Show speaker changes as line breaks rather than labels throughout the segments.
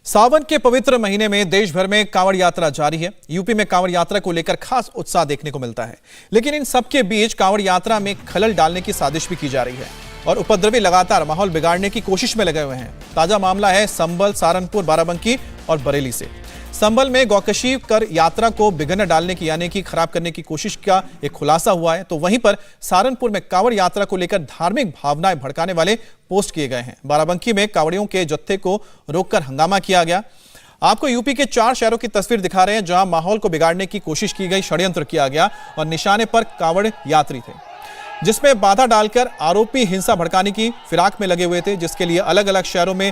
सावन के पवित्र महीने में देश भर में कांवड़ यात्रा जारी है। यूपी में कांवड़ यात्रा को लेकर खास उत्साह देखने को मिलता है, लेकिन इन सबके बीच कांवड़ यात्रा में खलल डालने की साजिश भी की जा रही है और उपद्रवी लगातार माहौल बिगाड़ने की कोशिश में लगे हुए हैं। ताजा मामला है संभल, सहारनपुर, बाराबंकी और बरेली से। संभल में गौकशी कर यात्रा को बिगड़ने डालने की यानी कि खराब करने की कोशिश का एक खुलासा हुआ है, तो वहीं पर सहारनपुर में कांवड़ यात्रा को लेकर धार्मिक भावनाएं भड़काने वाले पोस्ट किए गए हैं। बाराबंकी में कांवड़ियों के जत्थे को रोककर हंगामा किया गया। आपको यूपी के 4 शहरों की तस्वीर दिखा रहे हैं जहां माहौल को बिगाड़ने की कोशिश की गई, षड्यंत्र किया गया और निशाने पर कांवड़ यात्री थे, जिसमें बाधा डालकर आरोपी हिंसा भड़काने की फिराक में लगे हुए थे, जिसके लिए अलग अलग शहरों में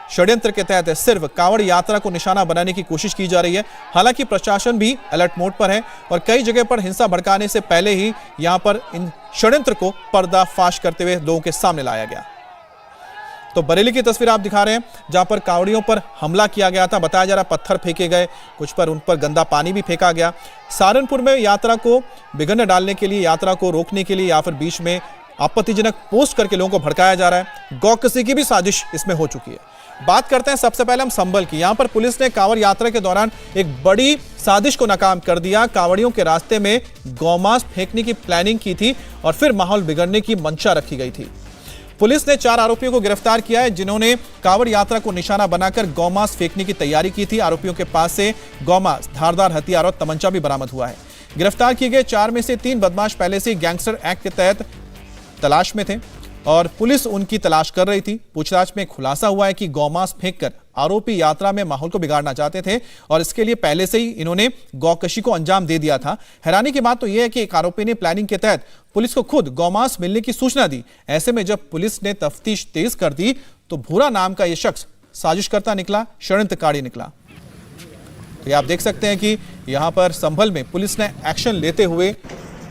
षड्यंत्र के तहत सिर्फ कांवड़ यात्रा को निशाना बनाने की कोशिश की जा रही है। हालांकि प्रशासन भी अलर्ट मोड पर है और कई जगह पर हिंसा भड़काने से पहले ही यहां पर इन षड्यंत्र को पर्दाफाश करते हुए लोगों के सामने लाया गया। तो बरेली की तस्वीर आप दिखा रहे हैं जहां पर कांवड़ियों पर हमला किया गया था। बताया जा रहा पत्थर फेंके गए, कुछ पर उन पर गंदा पानी भी फेंका गया। सहारनपुर में यात्रा को बिगड़ने डालने के लिए, यात्रा को रोकने के लिए या फिर बीच में आपत्तिजनक पोस्ट करके लोगों को भड़काया जा रहा है। गौकशी की भी साजिश इसमें हो चुकी है। बात करते हैं सबसे पहले हम संभल की। यहां पर पुलिस ने कांवड़ यात्रा के दौरान एक बड़ी साजिश को नाकाम कर दिया। कांवड़ियों के रास्ते में गौमांस फेंकने की प्लानिंग की थी और फिर माहौल बिगड़ने की मंशा रखी गई थी। पुलिस ने 4 आरोपियों को गिरफ्तार किया है, जिन्होंने कांवड़ यात्रा को निशाना बनाकर गौमांस फेंकने की तैयारी की थी। आरोपियों के पास से गौमांस, धारदार हथियार और तमंचा भी बरामद हुआ है। गिरफ्तार किए गए 4 में से 3 बदमाश पहले से गैंगस्टर एक्ट के तहत तलाश में थे और पुलिस उनकी तलाश कर रही थी। पूछताछ में खुलासा हुआ है कि गौमांस फेंककर आरोपी यात्रा में माहौल को बिगाड़ना चाहते थे और इसके लिए पहले से ही इन्होंने गौकशी को अंजाम दे दिया था। हैरानी की बात तो यह है कि एक आरोपी ने प्लानिंग के तहत पुलिस को खुद गौमांस मिलने की सूचना दी। ऐसे में जब पुलिस ने तफ्तीश तेज कर दी तो भूरा नाम का यह शख्स साजिशकर्ता निकला, षड्यंत्रकारी निकला। तो आप देख सकते हैं कि यहां पर संभल में पुलिस ने एक्शन लेते हुए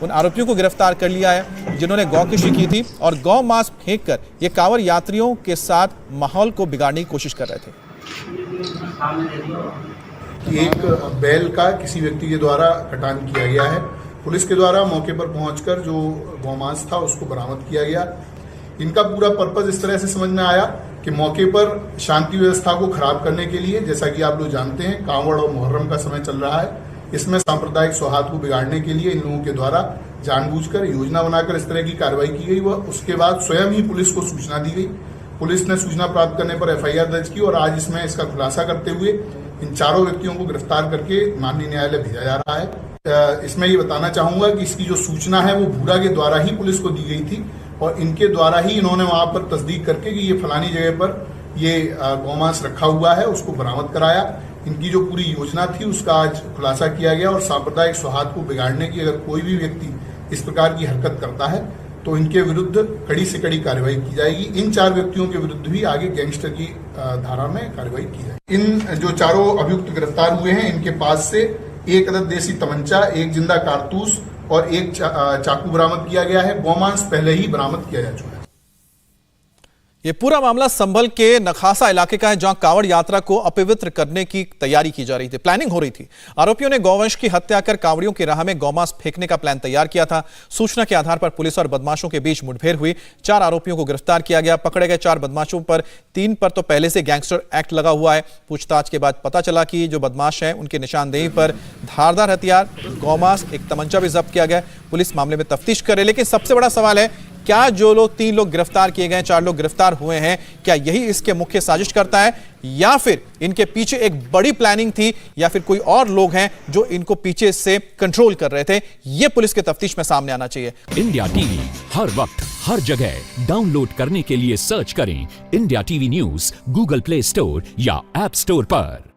उन आरोपियों को गिरफ्तार कर लिया है, जिन्होंने गौकशी की थी और गौ मांस फेंककर ये कांवड़ यात्रियों के साथ माहौल को बिगाड़ने की कोशिश कर रहे थे।
एक बैल का किसी व्यक्ति के द्वारा कटान किया गया है। पुलिस के द्वारा मौके पर पहुंचकर जो गौमांस था उसको बरामद किया गया। इनका पूरा पर्पज इस तरह से समझ में आया कि मौके पर शांति व्यवस्था को खराब करने के लिए, जैसा कि आप लोग जानते हैं कांवड़ और मुहर्रम का समय चल रहा है, इसमें सांप्रदायिक सौहार्द को बिगाड़ने के लिए इन लोगों के द्वारा जानबूझकर योजना बनाकर इस तरह की कार्रवाई की गई। वह उसके बाद स्वयं ही पुलिस को सूचना दी गई। पुलिस ने सूचना प्राप्त करने पर FIR दर्ज की और आज इसमें इसका खुलासा करते हुए इन 4 व्यक्तियों को गिरफ्तार करके माननीय न्यायालय भेजा जा रहा है। इसमें ये बताना चाहूंगा कि इसकी जो सूचना है वो भूरा के द्वारा ही पुलिस को दी गई थी और इनके द्वारा ही इन्होंने वहां पर तस्दीक करके कि ये फलानी जगह पर ये गौमांस रखा हुआ है उसको बरामद कराया। इनकी जो पूरी योजना थी उसका आज खुलासा किया गया और सांप्रदायिक सौहार्द को बिगाड़ने की अगर कोई भी व्यक्ति इस प्रकार की हरकत करता है तो इनके विरुद्ध कड़ी से कड़ी कार्रवाई की जाएगी। इन 4 व्यक्तियों के विरुद्ध भी आगे गैंगस्टर की धारा में कार्रवाई की जाएगी। इन जो 4 अभियुक्त गिरफ्तार हुए हैं इनके पास से 1 अदद देसी तमंचा, 1 जिंदा कारतूस और 1 चाकू बरामद किया गया है। गौमांस पहले ही बरामद किया जा चुका है।
ये पूरा मामला संभल के नखासा इलाके का है, जहां कांवड़ यात्रा को अपवित्र करने की तैयारी की जा रही थी, प्लानिंग हो रही थी। आरोपियों ने गौवंश की हत्या कर कांवड़ियों की राह में गौमांस फेंकने का प्लान तैयार किया था। सूचना के आधार पर पुलिस और बदमाशों के बीच मुठभेड़ हुई। 4 आरोपियों को गिरफ्तार किया गया। पकड़े गए 4 बदमाशों पर 3 पर तो पहले से गैंगस्टर एक्ट लगा हुआ है। पूछताछ के बाद पता चला कि जो बदमाश हैं उनके निशानदेही पर धारदार हथियार, गौमांस, एक तमंचा भी जब्त किया गया। पुलिस मामले में तफ्तीश करे, लेकिन सबसे बड़ा सवाल है क्या जो लोग 3 लोग गिरफ्तार किए गए, 4 लोग गिरफ्तार हुए हैं, क्या यही इसके मुख्य साजिश करता है या फिर इनके पीछे एक बड़ी प्लानिंग थी या फिर कोई और लोग हैं जो इनको पीछे से कंट्रोल कर रहे थे? यह पुलिस के तफ्तीश में सामने आना चाहिए।
इंडिया टीवी हर वक्त हर जगह डाउनलोड करने के लिए सर्च करें India TV news Google play store या ऐप स्टोर पर।